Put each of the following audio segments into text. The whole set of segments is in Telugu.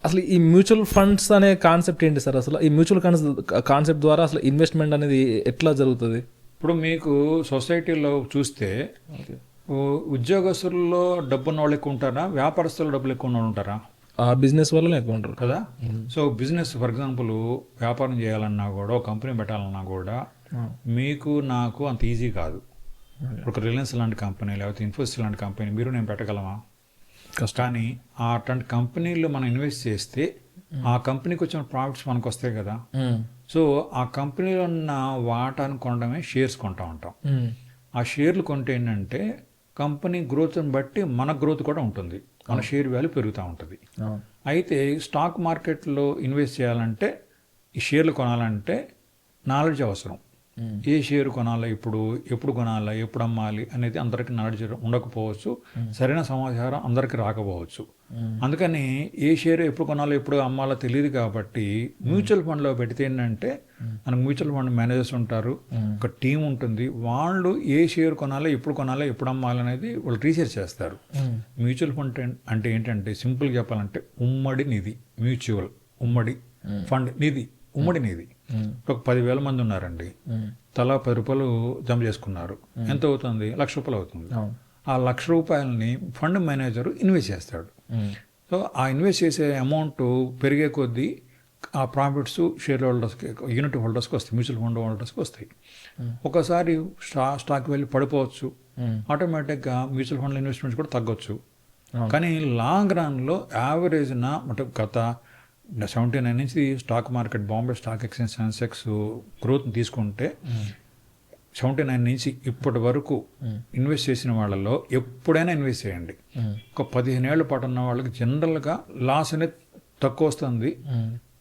అసలు ఈ మ్యూచువల్ ఫండ్స్ అనే కాన్సెప్ట్ ఏంటి సార్? అసలు ఈ మ్యూచువల్ ఫండ్స్ కాన్సెప్ట్ ద్వారా అసలు ఇన్వెస్ట్మెంట్ అనేది ఎట్లా జరుగుతుంది? ఇప్పుడు మీకు సొసైటీలో చూస్తే ఉద్యోగస్తుల్లో డబ్బున్న వాళ్ళు ఎక్కువ ఉంటారా, వ్యాపారస్తులు డబ్బులు ఎక్కువ ఉన్న వాళ్ళు ఉంటారా? బిజినెస్ వల్ల ఎక్కువ ఉంటారు కదా. సో బిజినెస్ ఫర్ ఎగ్జాంపుల్ వ్యాపారం చేయాలన్నా కూడా, ఒక కంపెనీ పెట్టాలన్నా కూడా మీకు నాకు అంత ఈజీ కాదు. ఒక రిలయన్స్ లాంటి కంపెనీ, లేకపోతే ఇన్ఫోసిస్ లాంటి కంపెనీ మీరు నేను పెట్టగలమా? కానీ అట్లాంటి కంపెనీలు మనం ఇన్వెస్ట్ చేస్తే ఆ కంపెనీకి వచ్చిన ప్రాఫిట్స్ మనకు వస్తాయి కదా. సో ఆ కంపెనీలో ఉన్న వాటాను కొనడమే షేర్స్ కొంటా ఉంటాం. ఆ షేర్లు కొంటే ఏంటంటే కంపెనీ గ్రోత్ని బట్టి మన గ్రోత్ కూడా ఉంటుంది, మన షేర్ వాల్యూ పెరుగుతూ ఉంటుంది. అయితే స్టాక్ మార్కెట్లో ఇన్వెస్ట్ చేయాలంటే, ఈ షేర్లు కొనాలంటే నాలెడ్జ్ అవసరం. ఏ షేర్ కొనాలి, ఎప్పుడు కొనాలి, ఎప్పుడు అమ్మాలి అనేది అందరికీ నాలెడ్జ్ ఉండకపోవచ్చు, సరైన సమాచారం అందరికీ రాకపోవచ్చు. అందుకని ఏ షేర్ ఎప్పుడు కొనాలో ఎప్పుడు అమ్మాలో తెలియదు. కాబట్టి మ్యూచువల్ ఫండ్లో పెడితే ఏంటంటే మనకు మ్యూచువల్ ఫండ్ మేనేజర్స్ ఉంటారు, ఒక టీం ఉంటుంది. వాళ్ళు ఏ షేర్ కొనాలో, ఎప్పుడు కొనాలో, ఎప్పుడు అమ్మాలి అనేది వాళ్ళు రీసెర్చ్ చేస్తారు. మ్యూచువల్ ఫండ్ అంటే ఏంటంటే సింపుల్గా చెప్పాలంటే ఉమ్మడి నిధి. మ్యూచువల్ ఉమ్మడి ఫండ్ నిధి, ఉమ్మడి నిధి. ఒక 10,000 మంది ఉన్నారండి, తలా 10 రూపాయలు జమ చేసుకున్నారు. ఎంత అవుతుంది? ₹1,00,000 అవుతుంది. ఆ ₹1,00,000 ఫండ్ మేనేజర్ ఇన్వెస్ట్ చేస్తాడు. సో ఆ ఇన్వెస్ట్ చేసే అమౌంట్ పెరిగే కొద్దీ ఆ ప్రాఫిట్స్ షేర్ హోల్డర్స్కి, యూనిట్ హోల్డర్స్కి వస్తాయి, మ్యూచువల్ ఫండ్ హోల్డర్స్కి వస్తాయి. ఒకసారి స్టాక్ వెళ్ళి పడిపోవచ్చు, ఆటోమేటిక్గా మ్యూచువల్ ఫండ్ ఇన్వెస్ట్మెంట్స్ కూడా తగ్గొచ్చు. కానీ లాంగ్ రన్లో యావరేజ్న అంటే గత 79 నుంచి stock market, Bombay stock exchange Sensex growth తీసుకుంటే 79 నుంచి ఇప్పటి వరకు ఇన్వెస్ట్ చేసిన వాళ్ళలో ఎప్పుడైనా ఇన్వెస్ట్ చేయండి. ఒక 15 ఏళ్ల పాటు ఉన్న వాళ్ళకి జనరల్గా లాస్ అనేది తక్కువ వస్తుంది.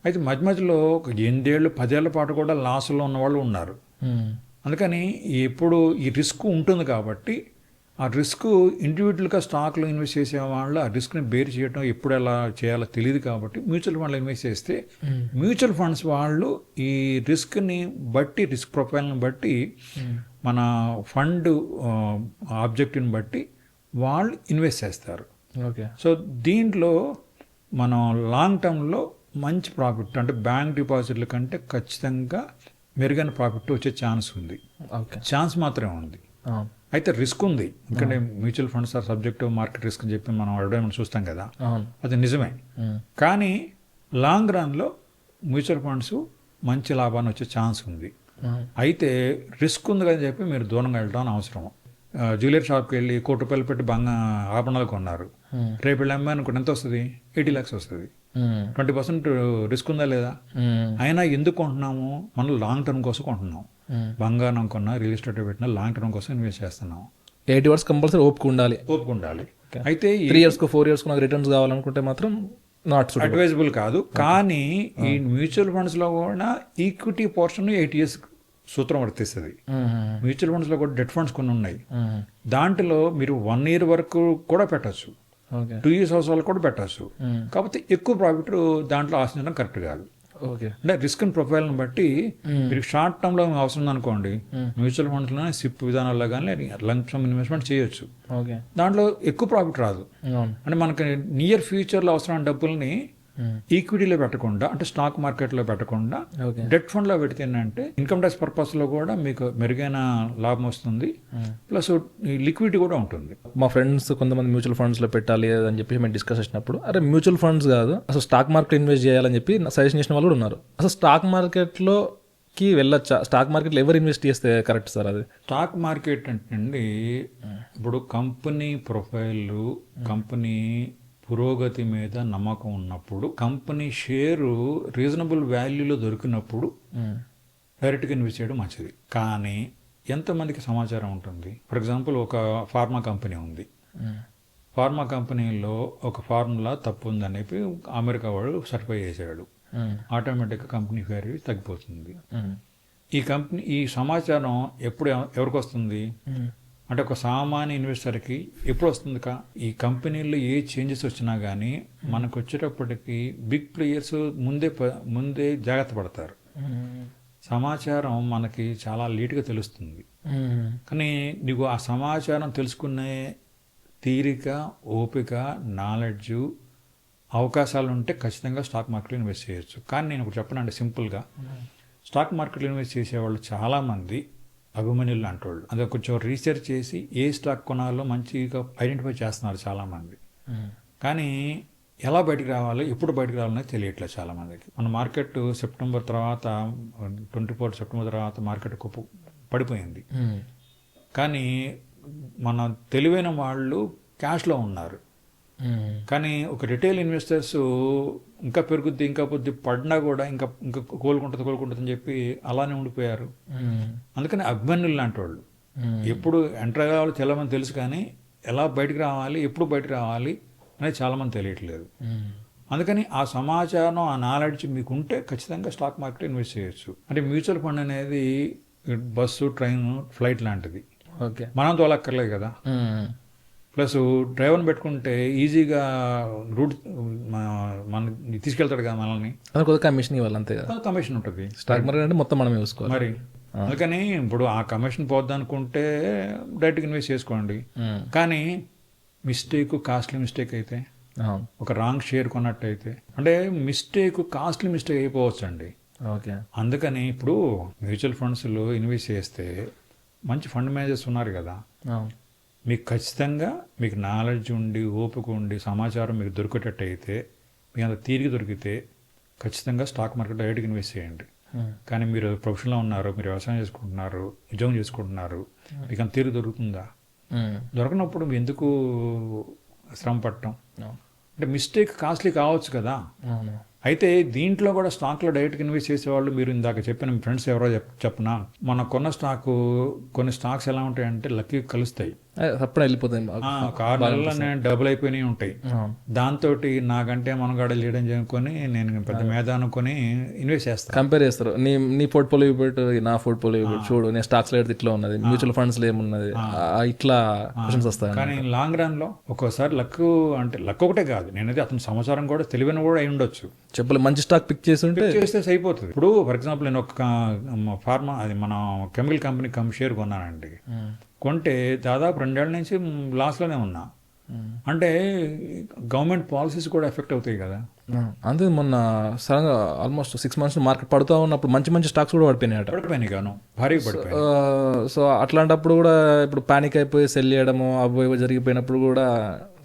అయితే మధ్యలో ఒక 8 ఏళ్ళు 10 ఏళ్ల పాటు కూడా లాస్లో ఉన్న వాళ్ళు ఉన్నారు. అందుకని ఎప్పుడు ఈ రిస్క్ ఉంటుంది కాబట్టి ఆ రిస్క్ ఇండివిజువల్గా స్టాక్లో ఇన్వెస్ట్ చేసే వాళ్ళు ఆ రిస్క్ని బేర్ చేయడం ఎప్పుడు ఎలా చేయాలో తెలియదు. కాబట్టి మ్యూచువల్ ఫండ్లో ఇన్వెస్ట్ చేస్తే మ్యూచువల్ ఫండ్స్ వాళ్ళు ఈ రిస్క్ని బట్టి, రిస్క్ ప్రొఫైల్ని బట్టి, మన ఫండ్ ఆబ్జెక్టివ్ని బట్టి వాళ్ళు ఇన్వెస్ట్ చేస్తారు. సో దీంట్లో మనం లాంగ్ టర్మ్లో మంచి ప్రాఫిట్, అంటే బ్యాంక్ డిపాజిట్ల కంటే ఖచ్చితంగా మెరుగైన ప్రాఫిట్ వచ్చే ఛాన్స్ ఉంది. ఛాన్స్ మాత్రమే ఉంది. అయితే రిస్క్ ఉంది, ఎందుకంటే mutual funds are subject to market risk అని చెప్పి మనం అడ్వర్టైజ్మెంట్ చూస్తాం కదా, అది నిజమే. కానీ లాంగ్ రన్లో మ్యూచువల్ ఫండ్స్ మంచి లాభాన్ని వచ్చే ఛాన్స్ ఉంది. అయితే రిస్క్ ఉంది కదా చెప్పి మీరు దూరంగా వెళ్ళడం అవసరం. జ్యువెలరీ షాప్కి వెళ్ళి ₹1,00,000 పెట్టి ఆభరణాలు కొన్నారు, రేపు వెళ్ళి అమ్మాయి అనుకుంటే ఎంత వస్తుంది? 80 lakhs వస్తుంది. 20% రిస్క్ ఉందా లేదా? అయినా ఎందుకు కొంటున్నాము? మనం లాంగ్ టర్మ్ కోసం కొంటున్నాం. బంగారం కొన్నా, రియల్ ఎస్టేట్ పెట్టినా లాంగ్ టర్మ్ కోసం ఇన్వెస్ట్ చేస్తున్నాం. 80 years కంపల్సరీ ఓపిక ఉండాలి. అయితే 3 years 4 years నాకు రిటర్న్స్ కావాలనుకుంటే మాత్రం నాట్ అడ్వైజబుల్ కాదు. కానీ ఈ మ్యూచువల్ ఫండ్స్లో కూడా ఈక్విటీ పోర్షన్ 8 years సూత్రం వర్తిస్తుంది. మ్యూచువల్ ఫండ్స్లో కూడా డెట్ ఫండ్స్ కొన్ని ఉన్నాయి, దాంట్లో మీరు 1 year వరకు కూడా పెట్టచ్చు, 2 years అవసరాలు కూడా పెట్టచ్చు. కాకపోతే ఎక్కువ ప్రాఫిట్ దాంట్లో ఆశించడం కరెక్ట్ కాదు. అంటే రిస్క్ అండ్ ప్రొఫైల్ని బట్టి మీరు షార్ట్ టర్మ్లో అవసరం అనుకోండి, మ్యూచువల్ ఫండ్స్లోనే సిప్ విధానాల్లో కానీ లంగ్ సమ్ ఇన్వెస్ట్మెంట్ చేయొచ్చు. దాంట్లో ఎక్కువ ప్రాఫిట్ రాదు. అంటే మనకి నియర్ ఫ్యూచర్లో అవసరమైన డబ్బుల్ని ఈక్విటీలో పెట్టకుండా, అంటే స్టాక్ మార్కెట్లో పెట్టకుండా డెట్ ఫండ్లో పెడితే ఏంటంటే ఇన్కమ్ ట్యాక్స్ పర్పస్లో కూడా మీకు మెరుగైన లాభం వస్తుంది, ప్లస్ లిక్విడిటీ కూడా ఉంటుంది. మా ఫ్రెండ్స్ కొంతమంది మ్యూచువల్ ఫండ్స్లో పెట్టాలి అని చెప్పి మేము డిస్కస్ చేసినప్పుడు, అరే మ్యూచువల్ ఫండ్స్ కాదు అసలు స్టాక్ మార్కెట్ ఇన్వెస్ట్ చేయాలని చెప్పి సజెషన్ చేసిన వాళ్ళు కూడా ఉన్నారు. అసలు స్టాక్ మార్కెట్లోకి వెళ్ళొచ్చా? స్టాక్ మార్కెట్లో ఎవరు ఇన్వెస్ట్ చేస్తే కరెక్ట్ సార్? అది స్టాక్ మార్కెట్ అంటే ఇప్పుడు కంపెనీ ప్రొఫైల్, కంపెనీ పురోగతి మీద నమ్మకం ఉన్నప్పుడు, కంపెనీ షేరు రీజనబుల్ వాల్యూలో దొరికినప్పుడు డైరెక్ట్గా ఇన్వెస్ట్ చేయడం మంచిది. కానీ ఎంతమందికి సమాచారం ఉంటుంది? ఫర్ ఎగ్జాంపుల్ ఒక ఫార్మా కంపెనీ ఉంది, ఫార్మా కంపెనీలో ఒక ఫార్ములా తప్పు ఉందని చెప్పి అమెరికా వాడు సర్టిఫై చేసాడు, ఆటోమేటిక్గా కంపెనీ వాల్యూ తగ్గిపోతుంది. ఈ సమాచారం ఎప్పుడు ఎవరికి వస్తుంది? అంటే ఒక సామాన్య ఇన్వెస్టర్కి ఎప్పుడు వస్తుంది? ఈ కంపెనీలో ఏ చేంజెస్ వచ్చినా కానీ మనకు వచ్చేటప్పటికి బిగ్ ప్లేయర్స్ ముందే జాగ్రత్త పడతారు. సమాచారం మనకి చాలా లేటుగా తెలుస్తుంది. కానీ నీకు ఆ సమాచారం తెలుసుకునే తీరిక, ఓపిక, నాలెడ్జ్ అవకాశాలు ఉంటే ఖచ్చితంగా స్టాక్ మార్కెట్లో ఇన్వెస్ట్ చేయొచ్చు. కానీ నేను ఇప్పుడు చెప్పనండి సింపుల్గా, స్టాక్ మార్కెట్లో ఇన్వెస్ట్ చేసేవాళ్ళు చాలామంది అభిమన్యులు లాంటి వాళ్ళు. అదే కొంచెం రీసెర్చ్ చేసి ఏ స్టాక్ కొనాలో మంచిగా ఐడెంటిఫై చేస్తున్నారు చాలామంది. కానీ ఎలా బయటికి రావాలి, ఎప్పుడు బయటికి రావాలనేది తెలియట్లేదు చాలామందికి. మన మార్కెట్ సెప్టెంబర్ తర్వాత 24 సెప్టెంబర్ తర్వాత మార్కెట్ పడిపోయింది. కానీ మన తెలివైన వాళ్ళు క్యాష్లో ఉన్నారు. కానీ ఒక రిటైల్ ఇన్వెస్టర్స్ ఇంకా పెరుగుద్ది ఇంకా పొద్దు పడినా కూడా ఇంకా ఇంకా కోలుకుంటుంది అని చెప్పి అలానే ఉండిపోయారు. అందుకని అభిమన్యులు లాంటి వాళ్ళు ఎప్పుడు ఎంటర్ అవ్వాలో చాలామంది తెలుసు, కానీ ఎలా బయటికి రావాలి, ఎప్పుడు బయటకు రావాలి అనేది చాలామంది తెలియట్లేదు. అందుకని ఆ సమాచారం, ఆ నాలెడ్జ్ మీకు ఉంటే ఖచ్చితంగా స్టాక్ మార్కెట్ ఇన్వెస్ట్ చేయొచ్చు. అంటే మ్యూచువల్ ఫండ్ అనేది బస్సు, ట్రైన్, ఫ్లైట్ లాంటిది. ఓకే, మనం తోలక్కర్లేదు కదా. ప్లస్ డ్రైవర్ని పెట్టుకుంటే ఈజీగా రూట్ మనకి తీసుకెళ్తాడు కదా మనల్ని. కొద్దిగా కమిషన్ ఇవ్వాలి అంతే కదా, కమిషన్ ఉంటుంది. స్టాక్ మార్కెట్ అంటే మొత్తం మనం చూసుకోవాలి మరి. అందుకని ఇప్పుడు ఆ కమిషన్ పోద్దనుకుంటే డైరెక్ట్గా ఇన్వెస్ట్ చేసుకోండి. కానీ కాస్ట్లీ మిస్టేక్ అయితే, ఒక రాంగ్ షేర్ కొన్నట్టయితే, అంటే కాస్ట్లీ మిస్టేక్ అయిపోవచ్చు అండి. ఓకే, అందుకని ఇప్పుడు మ్యూచువల్ ఫండ్స్లో ఇన్వెస్ట్ చేస్తే మంచి ఫండ్ మేనేజర్స్ ఉన్నారు కదా, మీకు ఖచ్చితంగా మీకు నాలెడ్జ్ ఉండి, ఓపిక ఉండి, సమాచారం మీకు దొరికేటట్టయితే, మీకు అంత తీరిగి దొరికితే ఖచ్చితంగా స్టాక్ మార్కెట్లో డైరెక్ట్గా ఇన్వెస్ట్ చేయండి. కానీ మీరు ప్రొఫెషన్లో ఉన్నారు, మీరు వ్యవసాయం చేసుకుంటున్నారు, ఉద్యోగం చేసుకుంటున్నారు, మీకు అంత తీరిగి దొరుకుతుందా? దొరకనప్పుడు మీరు ఎందుకు శ్రమ పడటం? అంటే మిస్టేక్ కాస్ట్లీ కావచ్చు కదా. అయితే దీంట్లో కూడా స్టాక్లో డైరెక్ట్గా ఇన్వెస్ట్ చేసేవాళ్ళు, మీరు ఇందాక చెప్పిన మీ ఫ్రెండ్స్ ఎవరో చెప్పనా, మన కొన్న కొన్ని స్టాక్స్ ఎలా ఉంటాయంటే లక్కీ కలుస్తాయి, అప్పుడు వెళ్ళిపోతాయి, 6 నెలలనే డబుల్ అయిపోయినాయి ఉంటాయి. దాంతో నాకంటే మనగాడలు చేయడం చేసుకొని నేను పెద్ద మేధ అనుకొని ఇన్వెస్ట్ చేస్తాను. కంపేర్ చేస్తారు, నీ పోర్ట్ఫోలియో పెట్టు, నా పోర్ట్ఫోలియో పెట్టు, చూడు నేను స్టాక్స్ లో ఇట్లా ఉన్నది, మ్యూచువల్ ఫండ్స్ లో ఏమున్నది, ఇట్లా క్వశ్చన్స్ వస్తాయి. కానీ లాంగ్ రన్ లో ఒక్కోసారి లక్ ఒకటే కాదు, నేనైతే అతని సమాచారం కూడా తెలివైన కూడా అయి ఉండొచ్చు. చెప్పలే, మంచి స్టాక్ పిక్ చేస్తే అయిపోతుంది. ఇప్పుడు ఫర్ ఎగ్జాంపుల్ నేను ఒక మన కెమికల్ కంపెనీ షేర్ కొన్నానండి. కొంటే దాదాపు 2 ఏళ్ల నుంచి లాస్లోనే ఉన్నా. అంటే గవర్నమెంట్ పాలసీస్ కూడా ఎఫెక్ట్ అవుతాయి కదా. అంతే, మొన్న సడన్గా ఆల్మోస్ట్ 6 months మార్కెట్ పడుతూ ఉన్నప్పుడు మంచి స్టాక్స్ కూడా పడిపోయినాయి గాను, భారీగా పడిపోయాయి. సో అట్లాంటప్పుడు కూడా ఇప్పుడు పానిక్ అయిపోయి సెల్ చేయడము అవి జరిగిపోయినప్పుడు కూడా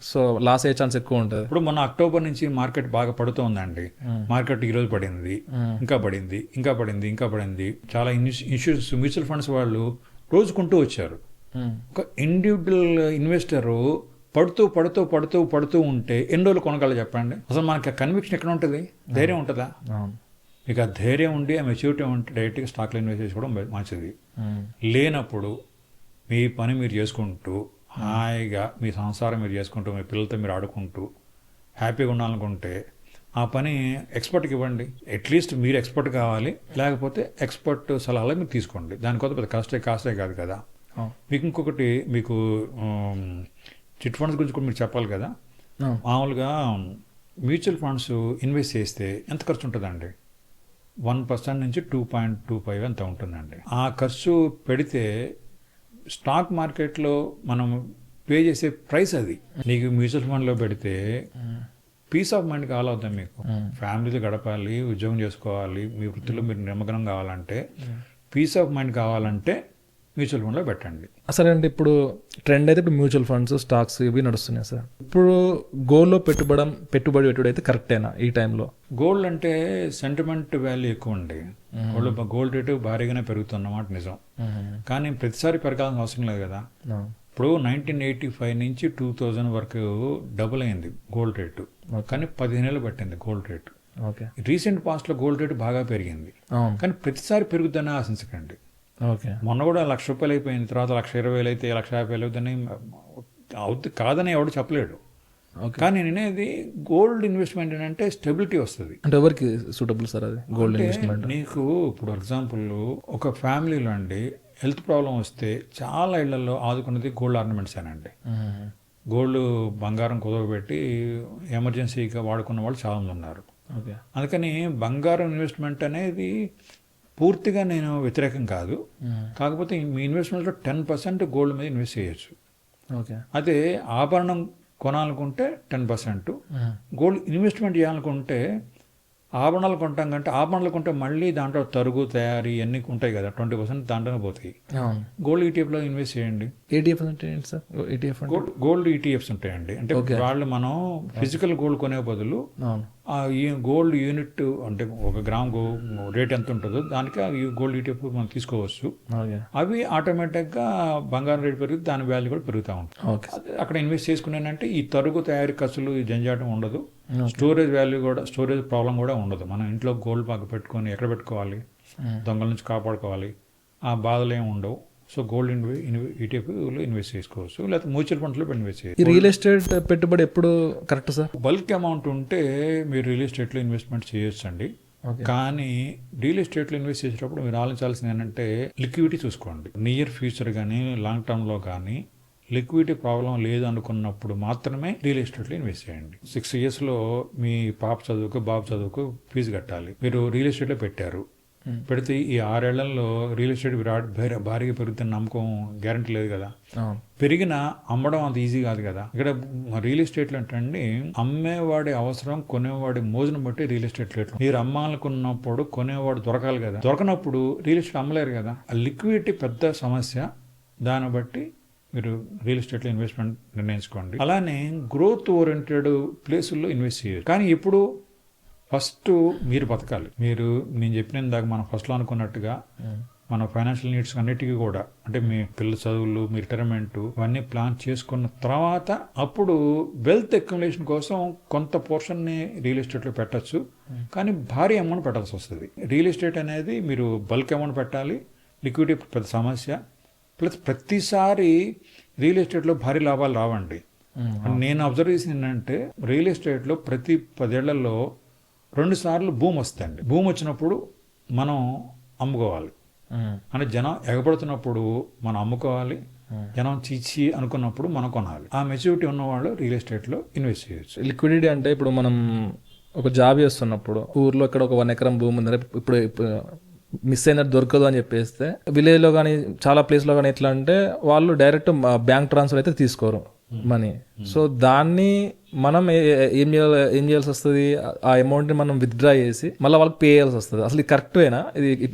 సో లాస్ అయ్యే ఛాన్స్ ఎక్కువ ఉంటుంది. ఇప్పుడు మొన్న అక్టోబర్ నుంచి మార్కెట్ బాగా పడుతుందండి. మార్కెట్ ఈరోజు పడింది, ఇంకా పడింది. చాలా ఇన్సూరెన్స్ మ్యూచువల్ ఫండ్స్ వాళ్ళు రోజుకుంటూ వచ్చారు. ఒక ఇండివిజువల్ ఇన్వెస్టరు పడుతూ ఉంటే ఎన్ని రోజులు కొనగలరు చెప్పండి? అసలు మనకి కన్విక్షన్ ఎక్కడ ఉంటుంది? ధైర్యం ఉంటుందా? మీకు ఆ ధైర్యం ఉండి, ఆ మెచ్యూరిటీ ఉంటే డైరెక్ట్గా స్టాక్లో ఇన్వెస్ట్ చేసుకోవడం మంచిది. లేనప్పుడు మీ పని మీరు చేసుకుంటూ హాయిగా మీ సంసారం మీరు చేసుకుంటూ, మీ పిల్లలతో మీరు ఆడుకుంటూ హ్యాపీగా ఉండాలనుకుంటే ఆ పని ఎక్స్పర్ట్కి ఇవ్వండి. అట్లీస్ట్ మీరు ఎక్స్పర్ట్ కావాలి, లేకపోతే ఎక్స్పర్ట్ సలహాలు మీరు తీసుకోండి. దానికోసం పెద్ద కాస్టే కాదు కదా. మీకు ఇంకొకటి, మీకు చిట్ ఫండ్స్ గురించి కూడా మీరు చెప్పాలి కదా. మామూలుగా మ్యూచువల్ ఫండ్స్ ఇన్వెస్ట్ చేస్తే ఎంత ఖర్చు ఉంటుందండి? 1% నుంచి 2.25 అంత ఉంటుందండి. ఆ ఖర్చు పెడితే స్టాక్ మార్కెట్లో మనం పే చేసే ప్రైస్ అది. నీకు మ్యూచువల్ ఫండ్లో పెడితే పీస్ ఆఫ్ మైండ్ కావాలవుతాం. మీకు ఫ్యామిలీతో గడపాలి, ఉద్యోగం చేసుకోవాలి, మీ వృత్తిలో మీరు నిమగ్నం కావాలంటే, పీస్ ఆఫ్ మైండ్ కావాలంటే మ్యూచువల్ ఫండ్లో పెట్టండి. సరే అండి, ఇప్పుడు ట్రెండ్ అయితే ఇప్పుడు మ్యూచువల్ ఫండ్స్, స్టాక్స్ ఇవి నడుస్తున్నాయి సార్. ఇప్పుడు గోల్డ్లో పెట్టుబడి అయితే కరెక్టేనా ఈ టైంలో? గోల్డ్ అంటే సెంటిమెంట్ వాల్యూ ఎక్కువ అండి. గోల్డ్ రేటు భారీగానే పెరుగుతున్నమాట నిజం. కానీ ప్రతిసారి పెరగాల్సిన అవసరం లేదు కదా. ఇప్పుడు 1985 నుంచి 2000 వరకు డబుల్ అయింది గోల్డ్ రేటు, కానీ 15 ఏళ్ళు పట్టింది గోల్డ్ రేటు. రీసెంట్ పాస్ట్లో గోల్డ్ రేటు బాగా పెరిగింది, కానీ ప్రతిసారి పెరుగుతుందని ఆశించకండి. మొన్న కూడా ₹1,00,000 అయిపోయింది, తర్వాత 1,20,000 అయితే 1,50,000 అవుతుంది కాదని ఎవడు చెప్పలేడు. కానీ నేనేది గోల్డ్ ఇన్వెస్ట్మెంట్ అంటే స్టెబిలిటీ వస్తుంది. అంటే ఎవరికి సూటబుల్ సార్ అది గోల్డ్ ఇన్వెస్ట్మెంట్? నీకు ఇప్పుడు ఎగ్జాంపుల్ ఒక ఫ్యామిలీలో అండి హెల్త్ ప్రాబ్లం వస్తే చాలా ఇళ్లలో ఆదుకున్నది గోల్డ్ ఆర్నమెంట్స్ ఏనండి. గోల్డ్ బంగారం కుదవబెట్టి ఎమర్జెన్సీగా వాడుకున్న వాళ్ళు చాలామంది ఉన్నారు. అందుకని బంగారం ఇన్వెస్ట్మెంట్ అనేది పూర్తిగా నేను వ్యతిరేకం కాదు. కాకపోతే మీ ఇన్వెస్ట్మెంట్లో 10% గోల్డ్ మీద ఇన్వెస్ట్ చేయొచ్చు. ఓకే, అదే ఆభరణం కొనాలనుకుంటే 10%, గోల్డ్ ఇన్వెస్ట్మెంట్ చేయాలనుకుంటే ఆభరణాలు కొంటాం కంటే ఆభరణాలు కొంటే మళ్ళీ దాంట్లో తరుగు తయారీ అన్నీ ఉంటాయి కదా, 20% దాంట్లోనే పోతాయి. గోల్డ్ ఈటీఎఫ్లో ఇన్వెస్ట్ చేయండి. ఏటీఎఫ్ అంటే ఏంటి సార్? ఏటీఎఫ్ అంటే గోల్డ్ ఈటీఎఫ్స్ ఉంటాయండి. అంటే వాళ్ళు మనం ఫిజికల్ గోల్డ్ కొనే బదులు ఈ గోల్డ్ యూనిట్ అంటే 1 గ్రామ్ రేట్ ఎంత ఉంటుందో దానికి ఈ గోల్డ్ ఈటీఎఫ్ మనం తీసుకోవచ్చు. అవి ఆటోమేటిక్గా బంగారం రేట్ పెరిగి దాని వాల్యూ కూడా పెరుగుతూ ఉంటుంది. అక్కడ ఇన్వెస్ట్ చేసుకున్నానంటే ఈ తరుగు తయారీ ఖర్చులు ఈ జంజాటం ఉండదు, స్టోరేజ్ వాల్యూ కూడా స్టోరేజ్ ప్రాబ్లం కూడా ఉండదు. మనం ఇంట్లో గోల్డ్ బాగా పెట్టుకొని ఎక్కడ పెట్టుకోవాలి, దొంగల నుంచి కాపాడుకోవాలి, ఆ బాధలు ఏమి ఉండవు. సో గోల్డ్ ఈటీఎఫ్లో ఇన్వెస్ట్ చేసుకోవచ్చు, లేకపోతే మ్యూచువల్ ఫండ్స్లో ఇన్వెస్ట్ చేయవచ్చు. ఈ రియల్ ఎస్టేట్ పెట్టుబడి ఎప్పుడు కరెక్ట్ సార్? బల్క్ అమౌంట్ ఉంటే మీరు రియల్ ఎస్టేట్లో ఇన్వెస్ట్మెంట్ చేయొచ్చు అండి. కానీ రియల్ ఎస్టేట్లో ఇన్వెస్ట్ చేసేటప్పుడు మీరు ఆలోచించాల్సింది ఏంటంటే లిక్విడిటీ చూసుకోండి. నియర్ ఫ్యూచర్ కానీ లాంగ్ టర్మ్లో కానీ లిక్విడిటీ ప్రాబ్లం లేదు అనుకున్నప్పుడు మాత్రమే రియల్ ఎస్టేట్లో ఇన్వెస్ట్ చేయండి. 6 yearsలో మీ పాప చదువుకు బాబు చదువుకు ఫీజు కట్టాలి, మీరు రియల్ ఎస్టేట్లో పెట్టారు. పెడితే ఈ 6 ఏళ్లలో రియల్ ఎస్టేట్ భారీగా పెరుగుతున్న నమ్మకం గ్యారంటీ లేదు కదా. పెరిగినా అమ్మడం అంత ఈజీ కాదు కదా. ఇక్కడ రియల్ ఎస్టేట్లో అంటే అమ్మేవాడి అవసరం కొనేవాడి మోజును బట్టి రియల్ ఎస్టేట్ రేట్లు. మీరు అమ్మాలనుకున్నప్పుడు కొనేవాడు దొరకాలి కదా, దొరకనప్పుడు రియల్ ఎస్టేట్ అమ్మలేరు కదా. ఆ లిక్విడిటీ పెద్ద సమస్య. దాన్ని బట్టి మీరు రియల్ ఎస్టేట్లో ఇన్వెస్ట్మెంట్ నిర్ణయించుకోండి. అలానే గ్రోత్ ఓరియంటెడ్ ప్లేసుల్లో ఇన్వెస్ట్ చేయరు. కానీ ఇప్పుడు ఫస్ట్ మీరు బతకాలి. మీరు నేను చెప్పిన దాకా మనం ఫస్ట్లో అనుకున్నట్టుగా మన ఫైనాన్షియల్ నీడ్స్ అన్నిటికీ కూడా అంటే మీ పిల్లల చదువులు, మీ రిటైర్మెంట్ ఇవన్నీ ప్లాన్ చేసుకున్న తర్వాత అప్పుడు వెల్త్ అక్యుములేషన్ కోసం కొంత పోర్షన్ని రియల్ ఎస్టేట్లో పెట్టచ్చు. కానీ భారీ అమౌంట్ పెట్టాల్సి వస్తుంది. రియల్ ఎస్టేట్ అనేది మీరు బల్క్ అమౌంట్ పెట్టాలి, లిక్విడిటీ పెద్ద సమస్య. ప్లస్ ప్రతిసారి రియల్ ఎస్టేట్లో భారీ లాభాలు రావండి. నేను అబ్జర్వ్ చేసింది ఏంటంటే రియల్ ఎస్టేట్లో ప్రతి 10 ఏళ్లలో 2 సార్లు భూమి వస్తుంది. భూమి వచ్చినప్పుడు మనం అమ్ముకోవాలి. అంటే జనం ఎగబడుతున్నప్పుడు మనం అమ్ముకోవాలి, జనం చీచి అనుకున్నప్పుడు మనం కొనాలి. ఆ మెచ్యూరిటీ ఉన్నవాళ్ళు రియల్ ఎస్టేట్లో ఇన్వెస్ట్ చేయొచ్చు. లిక్విడిటీ అంటే ఇప్పుడు మనం ఒక జాబ్ చేస్తున్నప్పుడు ఊర్లో ఇక్కడ ఒక 1 ఎకరం భూమి ఉంది, ఇప్పుడు మిస్ అయినట్టు దొరకదు అని చెప్పేస్తే విలేజ్లో కానీ చాలా ప్లేస్లో కానీ ఎట్లా అంటే వాళ్ళు డైరెక్ట్ బ్యాంక్ ట్రాన్స్ఫర్ అయితే తీసుకోరు మనీ. సో దాన్ని మనం ఏం చేయాల్సి వస్తుంది, ఆ అమౌంట్ని మనం విత్డ్రా చేసి మళ్ళీ వాళ్ళకి పే చేయాల్సి వస్తుంది. అసలు ఇది కరెక్టేనా? ఇది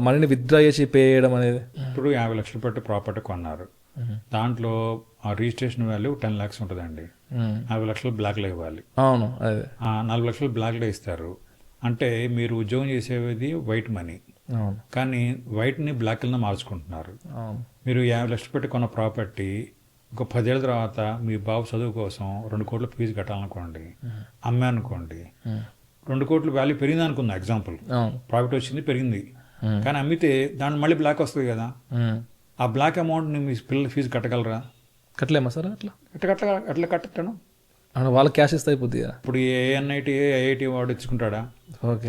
మనీని విత్డ్రా చేసి పే చేయడం అనేది? ఇప్పుడు 50 లక్షలు పెట్టి ప్రాపర్టీ కొన్నారు, దాంట్లో ఆ రిజిస్ట్రేషన్ వాల్యూ 10 lakhs ఉంటుందండి. 50 లక్షలు బ్లాక్లో ఇవ్వాలి. అవును, అదే 4 లక్షలు బ్లాక్లో ఇస్తారు. అంటే మీరు ఉద్యోగం చేసేది వైట్ మనీ, కానీ వైట్ని బ్లాక్ కింద మార్చుకుంటున్నారు. మీరు 50 లక్షలు పెట్టి కొన్న ప్రాపర్టీ ఒక 10 ఏళ్ళ తర్వాత మీ బాబు చదువు కోసం 2 కోట్ల ఫీజు కట్టాలనుకోండి, అమ్మానుకోండి, 2 కోట్ల వాల్యూ పెరిగింది అనుకుందా, ఎగ్జాంపుల్ ప్రాఫిట్ వచ్చింది పెరిగింది, కానీ అమ్మితే దాన్ని మళ్ళీ బ్లాక్ వస్తుంది కదా. ఆ బ్లాక్ అమౌంట్ని మీ పిల్లల ఫీజు కట్టగలరా? కట్టలేమా సార్? అట్లా కట్టను. వాళ్ళ క్యాష్ ఇస్తే అయిపోద్ది కదా. ఇప్పుడు ఏఎన్ఐటి ఐఐటి వాడు ఇచ్చుకుంటాడా?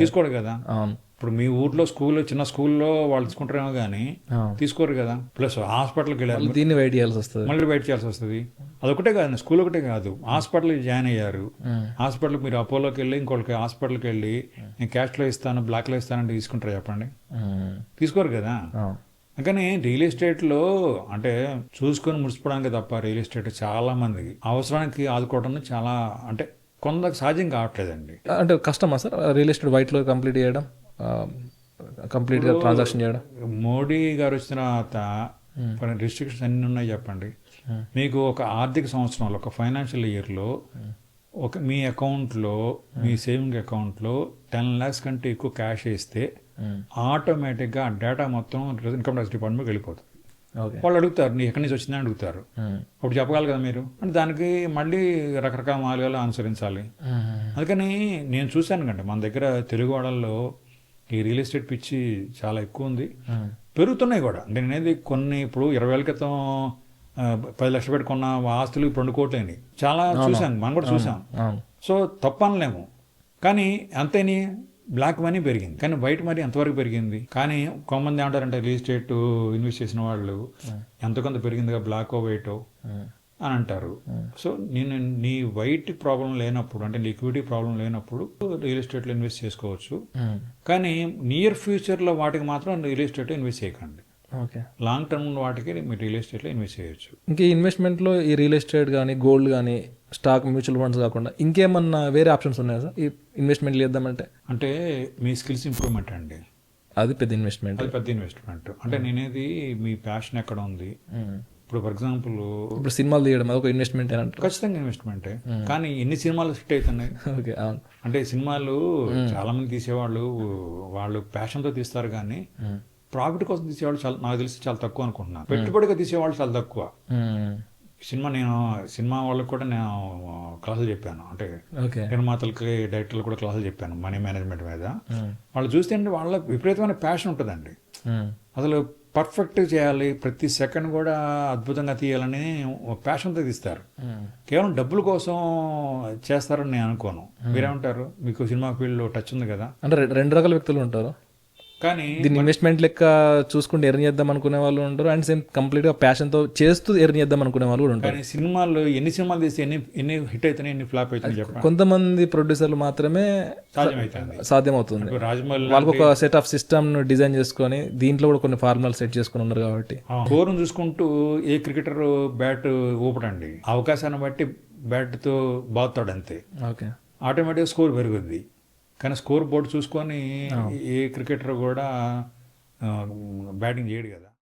తీసుకోడు కదా. ఇప్పుడు మీ ఊర్లో చిన్న స్కూల్లో వాళ్ళు తీసుకుంటారేమో కానీ తీసుకోరు కదా. ప్లస్ హాస్పిటల్కి వెళ్ళారు, దీన్ని వెయిట్ చేయాల్సి వస్తుంది, మళ్ళీ వెయిట్ చేయాల్సి వస్తుంది. అదొకటే కాదు, స్కూల్ ఒకటే కాదు, హాస్పిటల్కి జాయిన్ అయ్యారు, హాస్పిటల్కి మీరు అపోలోకి వెళ్ళి ఇంకొకరికి హాస్పిటల్కి వెళ్ళి నేను క్యాష్లో ఇస్తాను బ్లాక్లో ఇస్తానంటే తీసుకుంటారు చెప్పండి? తీసుకోరు కదా. అందుకని రియల్ ఎస్టేట్లో అంటే చూసుకొని ముడిచిపోవడానికి తప్ప రియల్ ఎస్టేట్ చాలా మందికి అవసరానికి ఆదుకోవడం చాలా అంటే కొందరికి సాధ్యం కావట్లేదండి. అంటే కష్టమా సార్ రియల్ ఎస్టేట్ వైట్లో కంప్లీట్ చేయడం, కంప్లీట్గా ట్రాన్సాక్షన్ చేయడం? మోడీ గారు వచ్చిన తర్వాత రిస్ట్రిక్షన్స్ అన్ని ఉన్నాయి చెప్పండి. మీకు ఒక ఆర్థిక సంవత్సరంలో ఒక ఫైనాన్షియల్ ఇయర్లో మీ అకౌంట్లో మీ సేవింగ్ అకౌంట్లో 10 lakhs కంటే ఎక్కువ క్యాష్ వేస్తే ఆటోమేటిక్గా ఆ డేటా మొత్తం ఇన్కమ్ ట్యాక్స్ డిపార్ట్మెంట్కి వెళ్ళిపోతుంది. వాళ్ళు అడుగుతారు నీ ఎక్కడి నుంచి వచ్చిందని అడుగుతారు. అప్పుడు చెప్పగలరు కదా మీరు, అంటే దానికి మళ్ళీ రకరకాల మార్గాలు అనుసరించాలి. అందుకని నేను చూశాను కండి మన దగ్గర తెలుగు వాళ్ళల్లో ఈ రియల్ ఎస్టేట్ పిచ్చి చాలా ఎక్కువ ఉంది, పెరుగుతున్నాయి కూడా. అంటే నేనేది కొన్ని ఇప్పుడు 20 ఏళ్ళ క్రితం 10 లక్షలు పెట్టి కొన్న ఆస్తులు 2 కోట్లు అయినాయి. చాలా చూసాం, మనం కూడా చూసాం. సో తప్పనలేము, కానీ అంతేని బ్లాక్ మనీ పెరిగింది, కానీ వైట్ మనీ ఎంతవరకు పెరిగింది? కానీ కొంతమంది ఏమంటారంటే రియల్ ఎస్టేట్ ఇన్వెస్ట్ చేసిన వాళ్ళు ఎంత కొంత పెరిగిందిగా బ్లాకో వైటో అని అంటారు. సో నేను నీ వైట్ ప్రాబ్లం లేనప్పుడు అంటే లిక్విడిటీ ప్రాబ్లం లేనప్పుడు రియల్ ఎస్టేట్లో ఇన్వెస్ట్ చేసుకోవచ్చు, కానీ నియర్ ఫ్యూచర్లో వాటికి మాత్రం రియల్ ఎస్టేట్ ఇన్వెస్ట్ చేయకండి. ఓకే. లాంగ్ టర్మ్ వాటికి మీరు రియల్ ఎస్టేట్లో ఇన్వెస్ట్ చేయొచ్చు. ఇంకా ఈ ఇన్వెస్ట్మెంట్లో ఈ రియల్ ఎస్టేట్ కానీ గోల్డ్ కానీ స్టాక్ మ్యూచువల్ ఫండ్స్ కాకుండా ఇంకేమన్నా వేరే ఆప్షన్స్ ఉన్నాయా సార్ ఈ ఇన్వెస్ట్మెంట్ చేద్దామంటే? అంటే మీ స్కిల్స్ ఇంప్రూవ్మెంట్ అండి, అది పెద్ద ఇన్వెస్ట్మెంట్. అది పెద్ద ఇన్వెస్ట్మెంట్. అంటే నేనేది మీ ప్యాషన్ ఎక్కడ ఉంది. ఇప్పుడు ఫర్ ఎగ్జాంపుల్ ఇప్పుడు సినిమాలు తీయడం అదొక ఇన్వెస్ట్మెంట్ అని అంటారు. ఖచ్చితంగా ఇన్వెస్ట్మెంటే, కానీ ఎన్ని సినిమాలు హిట్ అవుతున్నాయి. ఓకే, అవును. అంటే సినిమాలు చాలా మంది తీసేవాళ్ళు వాళ్ళు ప్యాషన్తో తీస్తారు, కానీ ప్రాఫిట్ కోసం తీసేవాళ్ళు చాలా, నాకు తెలిసి చాలా తక్కువ అనుకుంటున్నాను. పెట్టుబడిగా తీసేవాళ్ళు చాలా తక్కువ. సినిమా వాళ్ళకి కూడా నేను క్లాసులు చెప్పాను, అంటే ఓకే. నిర్మాతలకి డైరెక్టర్లు కూడా క్లాసులు చెప్పాను మనీ మేనేజ్మెంట్ మీద. వాళ్ళు చూస్తే అంటే వాళ్ళ విపరీతమైన ప్యాషన్ ఉంటుందండి. అసలు పర్ఫెక్ట్ చేయాలి, ప్రతి సెకండ్ కూడా అద్భుతంగా తీయాలని ప్యాషన్తో తీస్తారు. కేవలం డబ్బుల కోసం చేస్తారని నేను అనుకోను. మీరేమంటారు? మీకు సినిమా ఫీల్డ్లో టచ్ ఉంది కదా. అంటే రెండు రకాల వ్యక్తులు ఉంటారు. కానీ దీన్ని ఇన్వెస్ట్మెంట్ లెక్క చూసుకుంటే ఎర్న్ చేద్దాం అనుకునే వాళ్ళు ఉంటారు, అండ్ సేమ్ కంప్లీట్గా ప్యాషన్తో చేస్తూ ఎర్న్ చేద్దాం అనుకునే వాళ్ళు కూడా ఉంటారు. కానీ సినిమాలు ఎన్ని సినిమాలు తీస్తే ఎన్ని హిట్ అవుతున్నాయి, ఎన్ని ఫ్లాప్ అవుతున్నాయి చెప్పండి. కొంతమంది ప్రొడ్యూసర్లు మాత్రమే సాధ్యమవుతుంది. రాజమౌళి వాళ్ళకి ఒక సెట్ ఆఫ్ సిస్టమ్ డిజైన్ చేసుకొని దీంట్లో కూడా కొన్ని ఫార్ములాలు సెట్ చేసుకుని ఉన్నారు కాబట్టి స్కోర్ను చూసుకుంటూ ఏ క్రికెటర్ బ్యాట్ ఊపడండి, అవకాశాన్ని బట్టి బ్యాట్తో బాగుతాడు అంతే. ఓకే. ఆటోమేటిక్గా స్కోర్ పెరుగుద్ది. కానీ స్కోర్ బోర్డు చూసుకొని ఏ క్రికెటర్ కూడా బ్యాటింగ్ చేయడు కదా.